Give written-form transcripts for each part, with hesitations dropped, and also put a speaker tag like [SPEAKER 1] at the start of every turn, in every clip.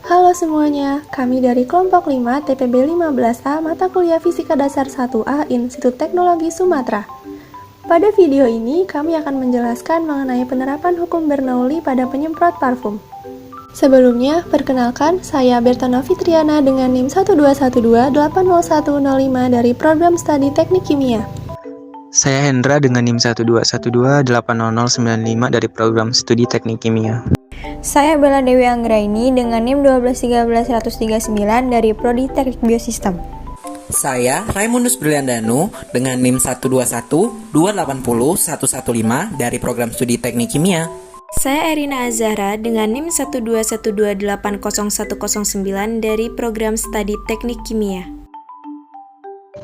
[SPEAKER 1] Halo semuanya, kami dari kelompok 5 TPB 15A mata kuliah Fisika Dasar 1A Institut Teknologi Sumatera. Pada video ini, kami akan menjelaskan mengenai penerapan hukum Bernoulli pada penyemprot parfum. Sebelumnya, perkenalkan, saya Bertana Fitriana dengan NIM 121280105 dari Program Studi Teknik Kimia.
[SPEAKER 2] Saya Hendra dengan NIM 121280095 dari Program Studi Teknik Kimia.
[SPEAKER 3] Saya Bella Dewi Anggraini dengan NIM 1213139 dari Prodi Teknik Biosistem.
[SPEAKER 4] Saya Raimundus Briliandanu dengan NIM 121280115 dari Program Studi Teknik Kimia.
[SPEAKER 5] Saya Erina Azahra dengan NIM 121280109 dari Program Studi Teknik Kimia.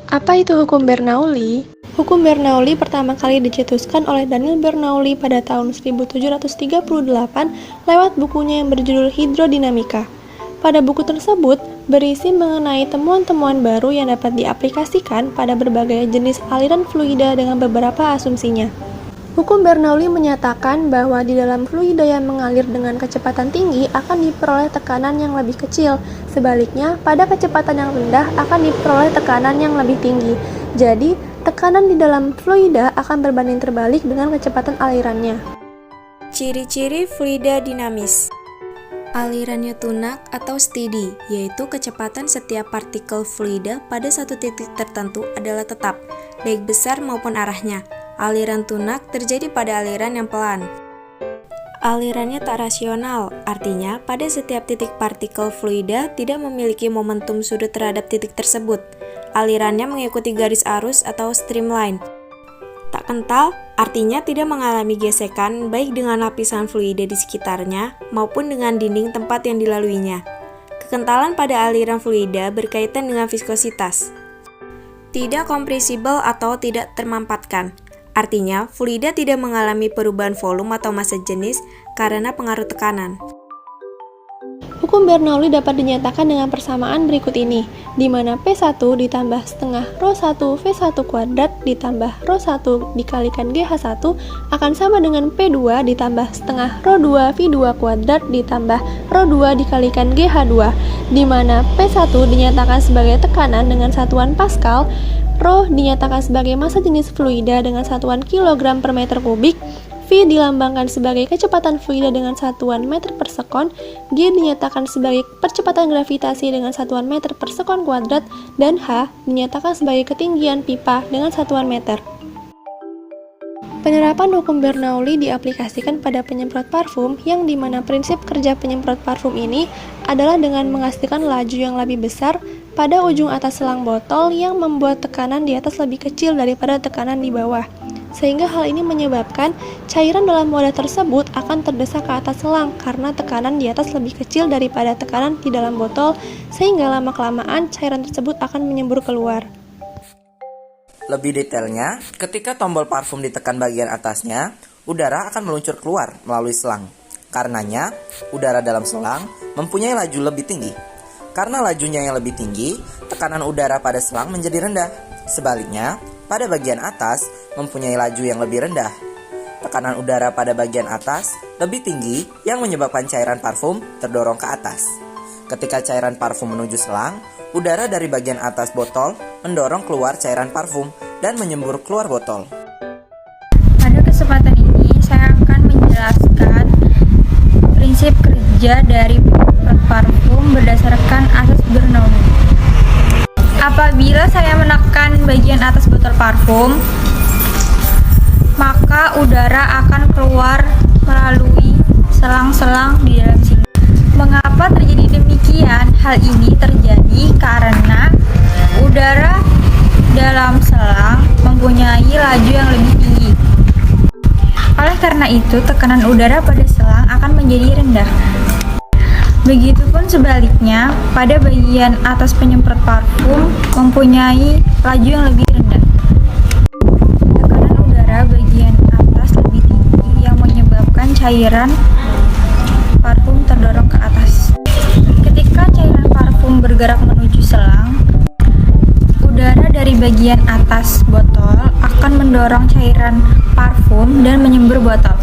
[SPEAKER 1] Apa itu hukum Bernoulli? Hukum Bernoulli pertama kali dicetuskan oleh Daniel Bernoulli pada tahun 1738 lewat bukunya yang berjudul Hidrodinamika. Pada buku tersebut berisi mengenai temuan-temuan baru yang dapat diaplikasikan pada berbagai jenis aliran fluida dengan beberapa asumsinya. Hukum Bernoulli menyatakan bahwa di dalam fluida yang mengalir dengan kecepatan tinggi akan diperoleh tekanan yang lebih kecil. Sebaliknya, pada kecepatan yang rendah akan diperoleh tekanan yang lebih tinggi. Jadi, tekanan di dalam fluida akan berbanding terbalik dengan kecepatan alirannya.
[SPEAKER 5] Ciri-ciri fluida dinamis. Alirannya tunak atau steady, yaitu kecepatan setiap partikel fluida pada satu titik tertentu adalah tetap, baik besar maupun arahnya. Aliran tunak terjadi pada aliran yang pelan. Alirannya tak rasional, artinya pada setiap titik partikel fluida tidak memiliki momentum sudut terhadap titik tersebut. Alirannya mengikuti garis arus atau streamline. Tak kental, artinya tidak mengalami gesekan baik dengan lapisan fluida di sekitarnya maupun dengan dinding tempat yang dilaluinya. Kekentalan pada aliran fluida berkaitan dengan viskositas. Tidak kompresibel atau tidak termampatkan. Artinya, fluida tidak mengalami perubahan volume atau massa jenis karena pengaruh tekanan.
[SPEAKER 1] Hukum Bernoulli dapat dinyatakan dengan persamaan berikut ini, di mana P1 ditambah setengah ρ1 V1 kuadrat ditambah ρ1 dikalikan GH1 akan sama dengan P2 ditambah setengah ρ2 V2 kuadrat ditambah ρ2 dikalikan GH2, di mana P1 dinyatakan sebagai tekanan dengan satuan Pascal, ρ dinyatakan sebagai massa jenis fluida dengan satuan kilogram per meter kubik, V dilambangkan sebagai kecepatan fluida dengan satuan meter per sekon, G dinyatakan sebagai percepatan gravitasi dengan satuan meter per sekon kuadrat, dan H dinyatakan sebagai ketinggian pipa dengan satuan meter. Penerapan hukum Bernoulli diaplikasikan pada penyemprot parfum yang dimana prinsip kerja penyemprot parfum ini adalah dengan menghasilkan laju yang lebih besar pada ujung atas selang botol yang membuat tekanan di atas lebih kecil daripada tekanan di bawah. Sehingga hal ini menyebabkan cairan dalam wadah tersebut akan terdesak ke atas selang karena tekanan di atas lebih kecil daripada tekanan di dalam botol, sehingga lama-kelamaan cairan tersebut akan menyembur keluar.
[SPEAKER 4] Lebih detailnya, ketika tombol parfum ditekan bagian atasnya, udara akan meluncur keluar melalui selang. Karenanya, udara dalam selang mempunyai laju lebih tinggi. Karena lajunya yang lebih tinggi, tekanan udara pada selang menjadi rendah. Sebaliknya, pada bagian atas mempunyai laju yang lebih rendah. Tekanan udara pada bagian atas lebih tinggi yang menyebabkan cairan parfum terdorong ke atas. Ketika cairan parfum menuju selang, udara dari bagian atas botol mendorong keluar cairan parfum dan menyembur keluar botol.
[SPEAKER 3] Pada kesempatan ini, saya akan menjelaskan prinsip kerja dari penyemprot parfum berdasarkan asas Bernoulli. Apabila saya menekan bagian atas botol parfum, maka udara akan keluar melalui selang-selang di dalam sini. Mengapa terjadi demikian? Hal ini terjadi karena udara dalam selang mempunyai laju yang lebih tinggi. Oleh karena itu, tekanan udara pada selang akan menjadi rendah. Begitupun sebaliknya, pada bagian atas penyemprot parfum mempunyai laju yang lebih rendah. Tekanan udara bagian atas lebih tinggi yang menyebabkan cairan parfum terdorong ke atas. Ketika cairan parfum bergerak menuju selang, udara dari bagian atas botol akan mendorong cairan parfum dan menyembur botol.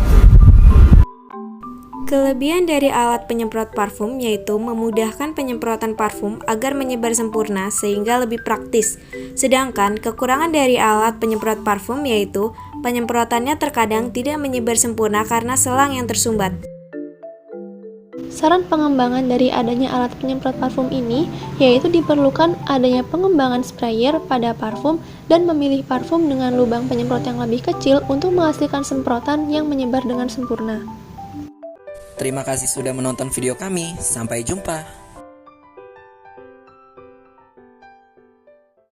[SPEAKER 5] Kelebihan dari alat penyemprot parfum yaitu memudahkan penyemprotan parfum agar menyebar sempurna sehingga lebih praktis. Sedangkan kekurangan dari alat penyemprot parfum yaitu penyemprotannya terkadang tidak menyebar sempurna karena selang yang tersumbat.
[SPEAKER 1] Saran pengembangan dari adanya alat penyemprot parfum ini yaitu diperlukan adanya pengembangan sprayer pada parfum dan memilih parfum dengan lubang penyemprot yang lebih kecil untuk menghasilkan semprotan yang menyebar dengan sempurna.
[SPEAKER 4] Terima kasih sudah menonton video kami. Sampai jumpa.